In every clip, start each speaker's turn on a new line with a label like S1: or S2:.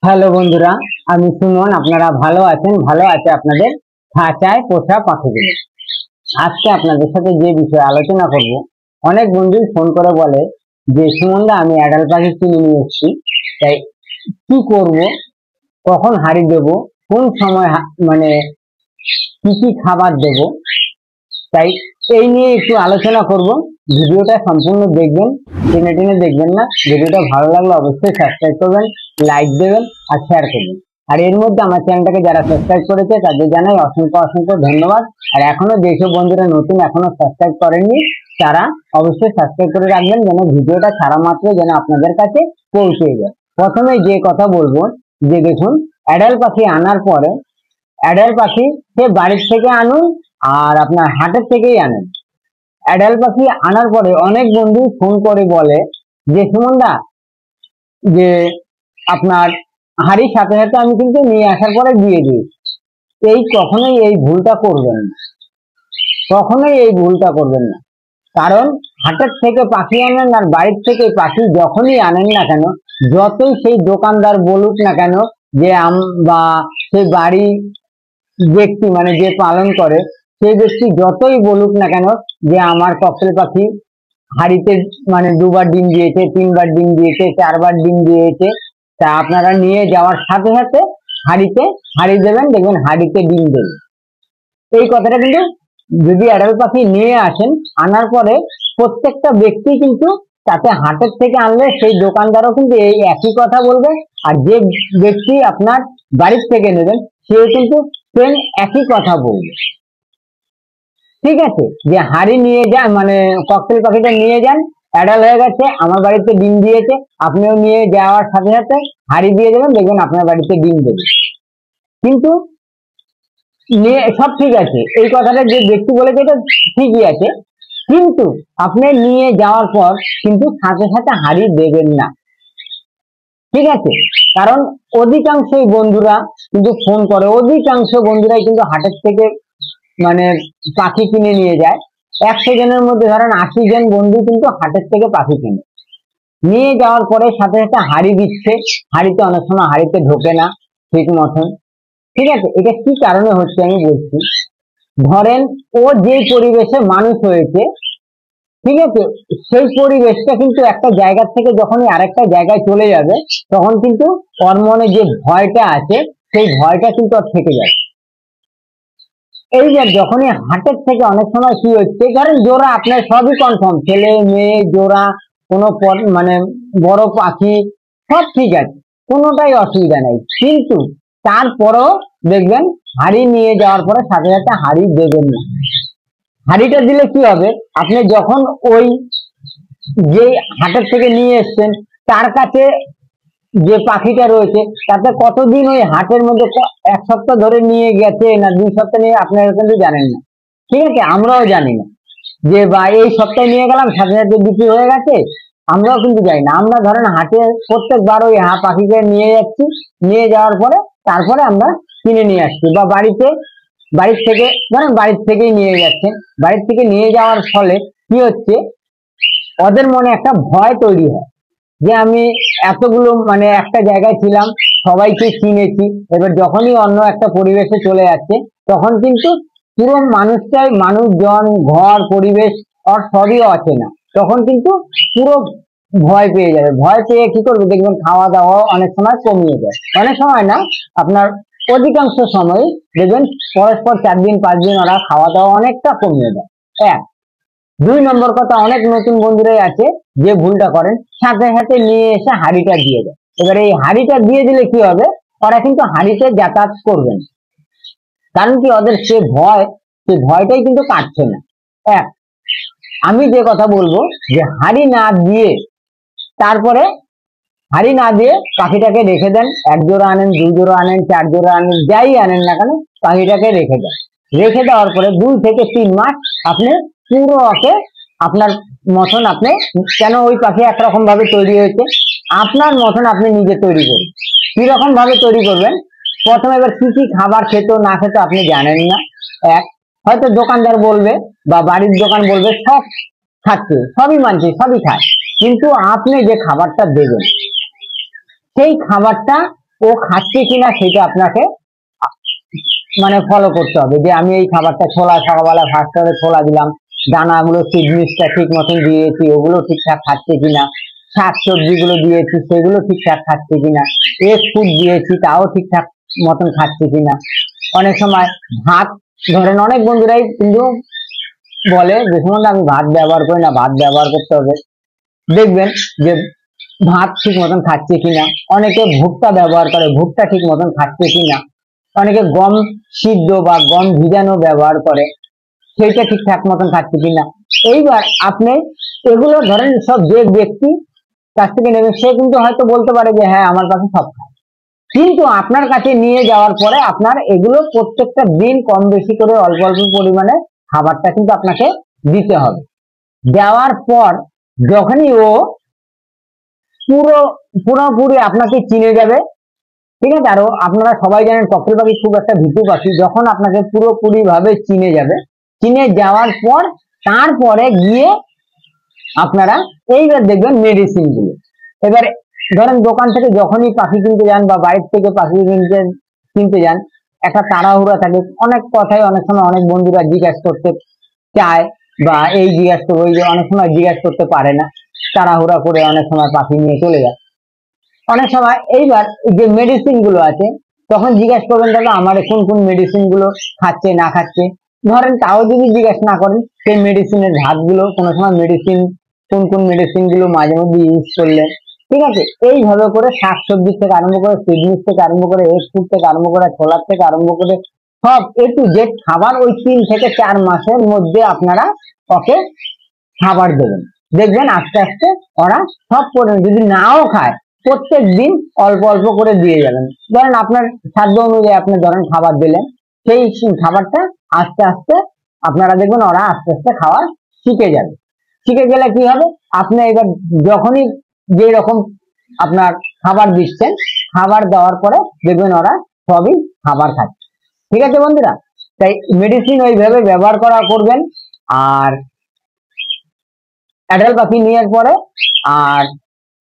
S1: Hello বন্ধুরা, আমি সুমন। আপনারা ভালো আছেন? ভালো আছে আপনাদের খাঁচায় পোষা পাখিগুলো। আজকে আপনাদের সাথে যে বিষয়ে আলোচনা করব, অনেক বন্ধু ফোন করে বলে যে সুমনদা, আমি অ্যাডাল্ট পাখি কিনে নিয়ে এসেছি, তাই কি করব, কখন হাঁড়ি দেব, কোন সময় মানে কি কি খাবার দেব, তাই এই নিয়ে একটু আলোচনা করব। ভিডিওটা সম্পূর্ণ দেখবেন, টেনে টেনে দেখবেন না। ভিডিওটা ভালো লাগলে অবশ্যই সাবস্ক্রাইব করবেন, লাইক দেবেন আর শেয়ার করবেন। আর এর মধ্যে আমার চ্যানেলটাকে যারা সাবস্ক্রাইব করেছে তাদের জানাই অসংখ্য অসংখ্য ধন্যবাদ। আর এখনো যেসব বন্ধুরা নতুন এখনো সাবস্ক্রাইব করেননি, তারা অবশ্যই সাবস্ক্রাইব করে রাখবেন, যেন ভিডিওটা ছাড়া মাত্র যেন আপনাদের কাছে পৌঁছে যায়। প্রথমে যে কথা বলবো, যে দেখুন, অ্যাডাল্ট পাখি আনার পরে অ্যাডাল্ট পাখি সে বাড়ির থেকে আনুন আর আপনার হাটের থেকেই আনেন। অ্যাডাল্ট পাখি আনার পরে অনেক বন্ধু ফোন করে বলে যে সুমনদা, যে আপনার হাড়ির সাথে সাথে আমি কিন্তু নিয়ে আসার পরে দিয়ে দিই। কখনোই এই ভুলটা করবেন না, কখনোই এই ভুলটা করবেন না। কারণ হাটের থেকে পাখি আনেন আর বাড়ির থেকে পাখি যখনই আনেন না কেন, যতই সেই দোকানদার বলুক না কেন যে বা সেই বাড়ি ব্যক্তি মানে যে পালন করে সেই ব্যক্তি যতই বলুক না কেন যে আমার ককটেল পাখি হাড়িতে মানে 2বার ডিম দিয়েছে, 3বার ডিম দিয়েছে, 4বার ডিম দিয়েছে, তা আপনারা নিয়ে যাওয়ার সাথে সাথে হাড়ি দেবেন, দেখবেন হাড়িতে ডিম দেবে। এই কথাটা কিন্তু যদি অ্যাডাল্ট পাখি নিয়ে আসেন, আনার পরে প্রত্যেকটা ব্যক্তি কিন্তু, তাতে হাটের থেকে আনলে সেই দোকানদারও কিন্তু এই একই কথা বলবে, আর যে ব্যক্তি আপনার বাড়ির থেকে নেবেন সেও কিন্তু সেম একই কথা বলবে। ঠিক আছে, যে হাড়ি নিয়ে যান মানে ককটেল পাখিটা নিয়ে যান, অ্যাডাল্ট হয়ে গেছে, আমার বাড়িতে ডিম দিয়েছে, আপনিও নিয়ে যাওয়ার সাথে সাথে হাড়ি দিয়ে দেবেন, দেখবেন আপনার বাড়িতে ডিম দেবে। কিন্তু নিয়ে সব ঠিক আছে, এই কথাটা যে ব্যক্তি বলেছে এটা ঠিকই আছে, কিন্তু আপনি নিয়ে যাওয়ার পর কিন্তু সাথে সাথে হাড়ি দেবেন না। ঠিক আছে, কারণ অধিকাংশই বন্ধুরা কিন্তু ফোন করে, অধিকাংশ বন্ধুরাই কিন্তু হাটের থেকে মানে পাখি কিনে নিয়ে যায়। 100 জনের মধ্যে ধরেন 80 জন বন্ধু কিন্তু হাটের থেকে পাখি কিনে নিয়ে যাওয়ার পরে সাথে সাথে হাড়ি দিচ্ছে। হাড়িতে অনেক সময় হাড়িতে ঢোকে না ঠিক মতন। ঠিক আছে, এটা কি কারণে হচ্ছে আমি বলছি। ধরেন ও যে পরিবেশে মানুষ হয়েছে, ঠিক আছে, সেই পরিবেশটা কিন্তু একটা জায়গা থেকে যখনই আরেকটা জায়গায় চলে যাবে, তখন কিন্তু ওর মনে যে ভয়টা আছে সেই ভয়টা কিন্তু ওর থেকে যাবে। এই যে যখনই হাটের থেকে অনেক সময় কি হচ্ছে, ধরেন জোড়া আপনার সবই কনফার্ম, ছেলে মেয়ে জোড়া, কোনো মানে বড় পাখি সব ঠিক আছে, কোনোটাই অসুবিধা নেই, কিন্তু তারপরও দেখবেন হাড়ি নিয়ে যাওয়ার পরে সাথে সাথে হাড়ি দেবেন না। হাড়িটা দিলে কি হবে, আপনি যখন ওই যে হাটের থেকে নিয়ে এসছেন তার কাছে যে পাখিটা রয়েছে, তাতে কতদিন ওই হাটের মধ্যে 1 সপ্তাহ ধরে নিয়ে গেছে না 2 সপ্তাহ নিয়ে আপনারা কিন্তু জানেন না। ঠিক আছে, আমরাও জানি না যে বা এই সপ্তাহে নিয়ে গেলাম সাথে সাথে বিক্রি হয়ে গেছে, আমরাও কিন্তু জানি না। আমরা ধরেন হাটে প্রত্যেকবার ওই পাখিকে নিয়ে যাচ্ছি, নিয়ে যাওয়ার পরে তারপরে আমরা কিনে নিয়ে আসছি, বা বাড়ির থেকে ধরেন বাড়ির থেকেই নিয়ে যাচ্ছেন। বাড়ির থেকে নিয়ে যাওয়ার ফলে কি হচ্ছে, ওদের মনে একটা ভয় তৈরি হয় যে আমি এতগুলো মানে একটা জায়গায় ছিলাম, সবাইকে চিনেছি, এবার যখনই অন্য একটা পরিবেশে চলে যাচ্ছে তখন কিন্তু পুরো মানুষজন ঘর পরিবেশ আর সবই অচেনা, তখন কিন্তু পুরো ভয় পেয়ে যাবে। ভয় পেয়ে কি করবে, দেখবেন খাওয়া দাওয়া অনেক সময় কমিয়ে যায়, অনেক সময় না, আপনার অধিকাংশ সময় দেখবেন পরস্পর 4 দিন 5 দিন ওরা খাওয়া দাওয়া অনেকটা কমিয়ে দেয়। 1 2 নম্বর কথা, অনেক নতুন বন্ধুরাই আছে যে ভুলটা করেন, সাথে সাথে নিয়ে এসে হাড়িটা দিয়ে দেয়। এবার এই হাড়িটা দিয়ে দিলে কি হবে, ওরা কিন্তু হাড়িতে যাতায়াত করবেন, কারণ কি ওদের সে ভয়টাই কিন্তু কাটছে না। আমি যে কথা বলবো, যে হাড়ি না দিয়ে তারপরে হাড়ি না দিয়ে পাখিটাকে রেখে দেন। 1 জোড়া আনেন, 2 জোড়া আনেন, 4 জোড়া আনেন, যাই আনেন না কেন, পাখিটাকে রেখে দেন। রেখে দেওয়ার পরে 2 থেকে 3 মাস আপনি পুরো ওকে আপনার মতন, আপনি কেন ওই পাখি একরকম ভাবে তৈরি হয়েছে, আপনার মতন আপনি নিজে তৈরি করুন। কিরকম ভাবে তৈরি করবেন, প্রথমে এবার কি কি খাবার খেত না খেত আপনি জানেন না। হয়তো দোকানদার বলবে বা বাড়ির দোকান বলবে সব খাচ্ছে, সবই মানছে, সবই খায়, কিন্তু আপনি যে খাবারটা দেবেন সেই খাবারটা ও খাচ্ছে কিনা সেটা আপনাকে মানে ফলো করতে হবে, যে আমি এই খাবারটা ছোলা সকালবেলা ফার্স্ট করে ছোলা দিলাম, দানাগুলো সিডমিক্সটা ঠিক মতন দিয়েছি ওগুলো ঠিকঠাক খাচ্ছে কিনা, শাক সবজিগুলো দিয়েছি সেগুলো ঠিকঠাক খাচ্ছে কিনা, এগ ফুড দিয়েছি তাও ঠিকঠাক মতন খাচ্ছে কিনা। অনেক সময় ভাত, ধরেন অনেক বন্ধুরাই কিন্তু বলে যে সময় আমি ভাত ব্যবহার করি না, ভাত ব্যবহার করতে হবে। দেখবেন যে ভাত ঠিক মতন খাচ্ছে কিনা। অনেকে ভুট্টা ব্যবহার করে, ভুট্টা ঠিক মতন খাচ্ছে কিনা। অনেকে গম সিদ্ধ বা গম ভিজানো ব্যবহার করে, সেইটা ঠিকঠাক মতন খাচ্ছে কিনা। এইবার আপনি এগুলো ধরেন সব যে ব্যক্তি কাছ থেকে নেবেন সে কিন্তু হয়তো বলতে পারে যে হ্যাঁ আমার কাছে সব খায়, কিন্তু আপনার কাছে নিয়ে যাওয়ার পরে আপনার এগুলো প্রত্যেকটা দিন কম বেশি করে অল্প অল্প পরিমাণে খাবারটা কিন্তু আপনাকে দিতে হবে। দেওয়ার পর যখনই ও পুরোপুরি আপনাকে চিনে যাবে, ঠিক আছে, আরো আপনারা সবাই জানেন কোকিল পাখি খুব একটা ভীতু পাখি, যখন আপনাকে পুরোপুরি ভাবে চিনে যাবে, চিনে যাওয়ার পর তারপরে গিয়ে আপনারা এইবার দেখবেন মেডিসিন গুলো। এবার ধরেন দোকান থেকে যখনই পাখি কিনতে যান বা বাইরে থেকে পাখি কিনতে যান, একটা তাড়াহুড়া থাকে, অনেক কথাই অনেক সময় অনেক বন্ধুরা জিজ্ঞাসা করতে চায় বা এই জিজ্ঞাসা করবে, ওই যে অনেক সময় জিজ্ঞাসা করতে পারে না, তাড়াহুড়া করে অনেক সময় পাখি নিয়ে চলে যায়। অনেক সময় এইবার যে মেডিসিন গুলো আছে তখন জিজ্ঞাসা করবেন দাদা আমার কোন কোন মেডিসিন গুলো খাচ্ছে না খাচ্ছে। ধরেন তাও যদি জিজ্ঞাসা না করেন, সেই মেডিসিনের ধাপগুলো, কোনো সময় মেডিসিন কোন কোন মেডিসিন গুলো মাঝে মধ্যে ইউজ করলেন, ঠিক আছে, এইভাবে করে শাকসবজি থেকে আরম্ভ করে সিডমিক্স থেকে আরম্ভ করে এগ ফুড থেকে আরম্ভ করে ছোলার থেকে আরম্ভ করে সব এ টু জেড খাবার ওই 3 থেকে 4 মাসের মধ্যে আপনারা ওকে খাবার দেবেন। দেখবেন আস্তে আস্তে ওরা সব পরিমাণ, যদি নাও খায় প্রত্যেক দিন অল্প অল্প করে দিয়ে যাবেন। ধরেন আপনার সাধ্য অনুযায়ী আপনি ধরেন খাবার দিলেন, সেই খাবারটা আস্তে আস্তে আপনারা দেখবেন ওরা আস্তে আস্তে খাওয়া শিখে যাবে। শিখে গেলে কি হবে, আপনি এবার যখনই যে রকম আপনার খাবার দিচ্ছেন, খাবার দেওয়ার পরে দেখবেন ওরা সবই খাবার খাচ্ছে। ঠিক আছে বন্ধুরা, তাই মেডিসিন ওইভাবে ব্যবহার করা করবেন। আর অ্যাডাল্ট পাখি নেওয়ার পরে আর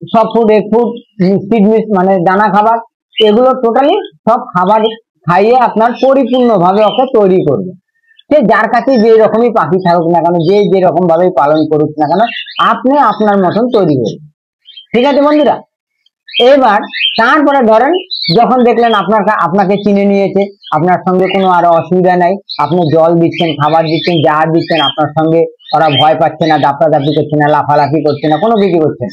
S1: সব ফুড, এগ ফুড, সিডমিক্স মানে দানা খাবার, এগুলো টোটালি সব খাবার খাইয়ে আপনার পরিপূর্ণভাবে ওকে তৈরি করবে। সে যার কাছে যে রকমই পাখি থাকুক না কেন, যে যে রকম ভাবে পালন করুক না কেন, আপনি আপনার মতন তৈরি করবেন। ঠিক আছে বন্ধুরা, এবার তারপরে ধরেন যখন দেখলেন আপনাকে চিনে নিয়েছে, আপনার সঙ্গে কোনো আর অসুবিধা নাই, আপনি জল দিচ্ছেন, খাবার দিচ্ছেন, যা দিচ্ছেন, আপনার সঙ্গে ওরা ভয় পাচ্ছে না, দাপাদাপি করছে না, লাফালাফি করছে না, কোনো কিছু করছে না।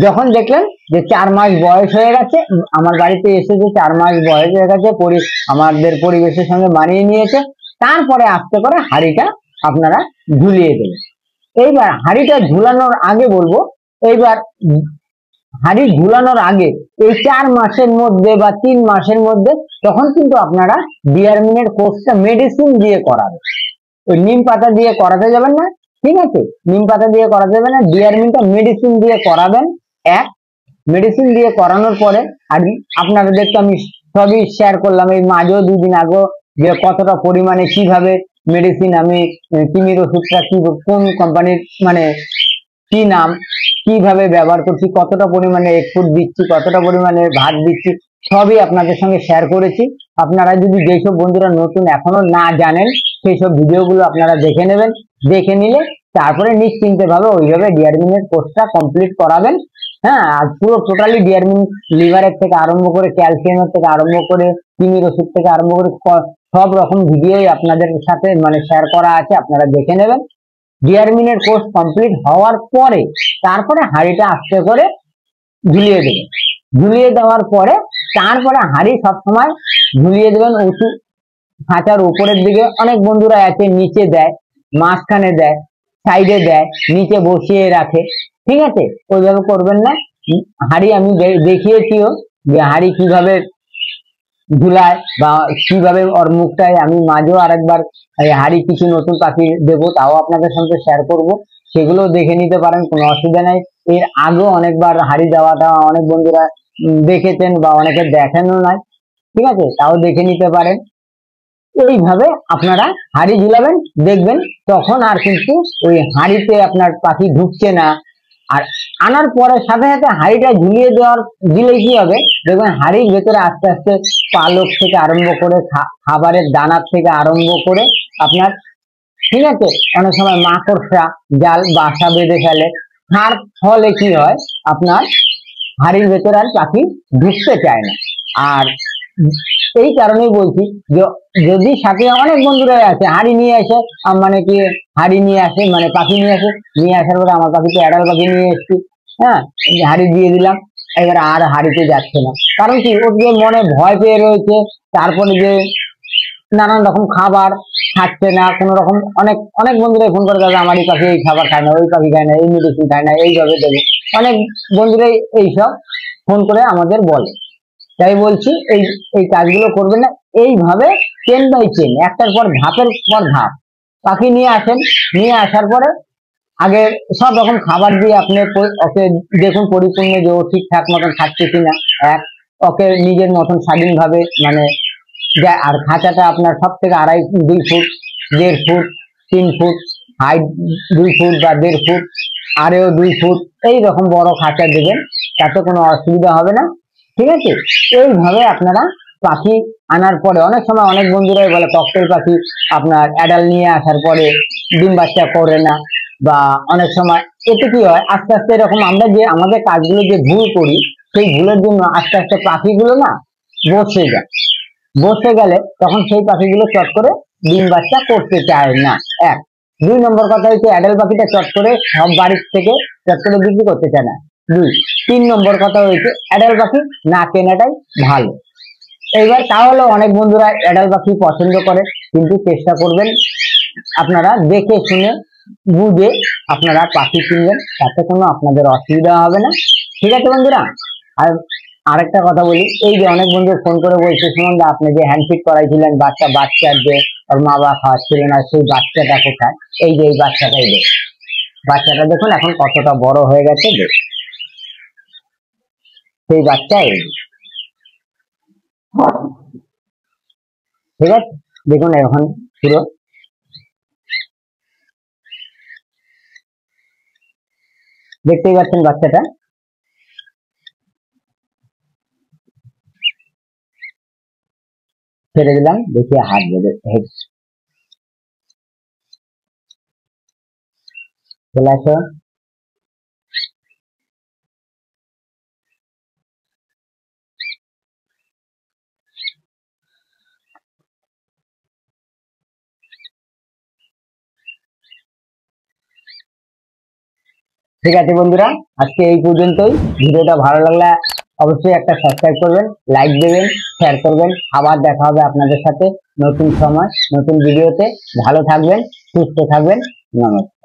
S1: যখন দেখলেন যে 4 মাস বয়স হয়ে গেছে, আমার বাড়িতে এসে যে 4 মাস বয়স হয়ে গেছে, আমাদের পরিবেশের সঙ্গে মানিয়ে নিয়েছে, তারপরে আস্তে করে হাঁড়িটা আপনারা ঝুলিয়ে দেবেন। এইবার হাঁড়িটা ঝুলানোর আগে বলবো, এইবার হাঁড়ি ঝুলানোর আগে এই 4 মাসের মধ্যে বা 3 মাসের মধ্যে তখন কিন্তু আপনারা ডিয়ারমিনের কোর্সটা মেডিসিন দিয়ে করাবেন। ওই নিম পাতা দিয়ে করাতে যাবেন না, ঠিক আছে, নিম পাতা দিয়ে করাতে যাবেন না, ডিয়ারমিনটা মেডিসিন দিয়ে করাবেন। এক, মেডিসিন দিয়ে করানোর পরে আর আপনাদেরকে আমি সবই শেয়ার করলাম এই মাঝেও 2 দিন আগে, যে কতটা পরিমাণে কিভাবে মেডিসিন আমি কিমির ওষুধটা কি কোন কোম্পানির মানে কি নাম, কিভাবে ব্যবহার করছি, কতটা পরিমাণে এগ ফুড দিচ্ছি, কতটা পরিমাণে ভাত দিচ্ছি, সবই আপনাদের সঙ্গে শেয়ার করেছি। আপনারা যদি যেসব বন্ধুরা নতুন এখনো না জানেন, সেই সব ভিডিওগুলো আপনারা দেখে নেবেন, দেখে নিলে তারপরে নিশ্চিন্তে ভাবে ওইভাবে ডিয়ারমিনের কোর্সটা কমপ্লিট করাবেন। হ্যাঁ, আর পুরো টোটালি ডিয়ারমিন লিভারের থেকে আরম্ভ করে ক্যালসিয়ামের থেকে আরম্ভ করে কিমির ওষুধ থেকে আরম্ভ করে সব রকম ভিডিওই আপনাদের সাথে মানে শেয়ার করা আছে, আপনারা দেখে নেবেন। ডিয়ারমিনের কোর্স কমপ্লিট হওয়ার পরে তারপরে হাঁড়িটা আস্তে করে ঝুলিয়ে দেবেন। ঝুলিয়ে দেওয়ার পরে তারপরে হাঁড়ি সবসময় ঝুলিয়ে দেবেন উঁচু খাঁচার উপরের দিকে। অনেক বন্ধুরা আছে নিচে দেয়, মাঝখানে দেয়, সাইডে দেয়, নিচে বসিয়ে রাখে, ঠিক আছে, ওইভাবে করবেন না। হাঁড়ি আমি দেখিয়েছিও যে হাঁড়ি কিভাবে ঝুলায় বা কিভাবে ওর মুখটায়, আমি মাঝেও আরেকবার হাঁড়ি কিছু নতুন পাখি দেবো, তাও আপনাদের সঙ্গে শেয়ার করব, সেগুলো দেখে নিতে পারেন, কোনো অসুবিধা নাই। এর আগেও অনেকবার হাঁড়ি দেওয়াটা অনেক বন্ধুরা দেখেছেন বা অনেকে দেখানো নাই, ঠিক আছে, তাও দেখে নিতে পারেন। এইভাবে আপনারা হাঁড়ি ঝুলাবেন, দেখবেন তখন আর কিন্তু ওই হাঁড়িতে আপনার পাখি ঢুকছে না, আর আনার পরে সাথে সাথে হাঁড়িটা দিলেই কি হবে, দেখবেন হাঁড়ির ভেতরে আস্তে আস্তে পালক থেকে আরম্ভ করে খাবারের দানার থেকে আরম্ভ করে আপনার, ঠিক আছে, অনেক সময় মাকড়সা জাল বাসা বেঁধে ফেলে। তার ফলে কি হয়, আপনার হাঁড়ির ভেতরে আর পাখি ঢুকতে চায় না। আর এই কারণেই বলছি, যদি সাথে অনেক বন্ধুরাই আছে হাঁড়ি নিয়ে আসে, মানে কি হাঁড়ি নিয়ে আসে মানে পাখি নিয়ে আসে, নিয়ে আসার পরে আমার পাখিতে অ্যাডাল পাখি নিয়ে এসছি, হ্যাঁ, হাঁড়ি দিয়ে দিলাম, এবার আর হাঁড়িতে যাচ্ছে না। কারণ কি, ওর যে মনে ভয় পেয়ে রয়েছে, তারপরে যে নানান রকম খাবার খাচ্ছে না কোনো রকম। অনেক অনেক বন্ধুরাই ফোন করে, দাদা আমার এই পাখি এই খাবার খায় না, ওই পাখি খায় না, এই মেডিসিন খায় না, এইভাবে দেবে। অনেক বন্ধুরাই এইসব ফোন করে আমাদের বলে। তাই বলছি এই এই কাজগুলো করবেন না, এইভাবে চেন বাই চেন, একটার পর ধাপের পর ধাপ পাখি নিয়ে আসেন। নিয়ে আসার পরে আগে সব রকম খাবার দিয়ে আপনি ওকে দেখুন পরিপূর্ণ যে ও ঠিকঠাক মতন খাচ্ছে কিনা। ওকে নিজের মতন স্বাধীনভাবে মানে, আর খাঁচাটা আপনার সব থেকে 2.5 foot 1.5 foot 3 foot height, 2 foot বা 1.5 ফুট, আরেও 2 ফুট, এইরকম বড় খাঁচা দেবেন, তাতে কোনো অসুবিধা হবে না, ঠিক আছে। এইভাবে আপনারা পাখি আনার পরে, অনেক সময় অনেক বন্ধুরাই বলে ককটেল পাখি আপনার অ্যাডাল নিয়ে আসার পরে ডিম বাচ্চা করে না, বা অনেক সময় এতে কি হয়, আস্তে আস্তে এরকম আমরা যে আমাদের কাজগুলো যে ভুল করি, সেই ভুলের জন্য আস্তে আস্তে পাখিগুলো না বসে যায়। বসে গেলে তখন সেই পাখিগুলো চট করে ডিম বাচ্চা করতে চায় না। 1 2 নম্বর কথা হচ্ছে অ্যাডাল পাখিটা চট করে সব বাড়ির থেকে চট করে বিক্রি করতে চায় না। 2 3 নম্বর কথা হচ্ছে অ্যাডাল পাখি না কেনাটাই ভালো। এইবার তাহলে অনেক বন্ধুরা অ্যাডাল পাখি পছন্দ করে, কিন্তু চেষ্টা করবেন আপনারা দেখে শুনে বুঝে আপনারা পাখি কিনবেন, তাতে কোনো আপনাদের অসুবিধা হবে না, ঠিক আছে বন্ধুরা। আর আরেকটা কথা বলি, এই যে অনেক বন্ধু ফোন করে বলছে, সুমনদা আপনি যে হ্যান্ডফিট করাইছিলেন বাচ্চার যে ওর মা বাবা খাওয়াচ্ছিল না, সেই বাচ্চাটা কোথায়? এই যে এই বাচ্চাটাই দেখ, বাচ্চাটা দেখুন এখন কতটা বড় হয়ে গেছে, দেখ সেই বাচ্চা এই, ঠিক আছে, দেখুন এখন পুরো দেখতেই পাচ্ছেন বাচ্চাটা। ছেড়ে দিলাম, দেখি হাত বেঁধে চলে আসো। ঠিক আছে বন্ধুরা, আজকে এই পর্যন্তই। ভিডিওটা ভালো লাগলে অবশ্যই একটা সাবস্ক্রাইব করবেন, লাইক দেবেন, শেয়ার করবেন। আবার দেখা হবে আপনাদের সাথে নতুন সময় নতুন ভিডিওতে। ভালো থাকবেন, সুস্থ থাকবেন, নমস্কার।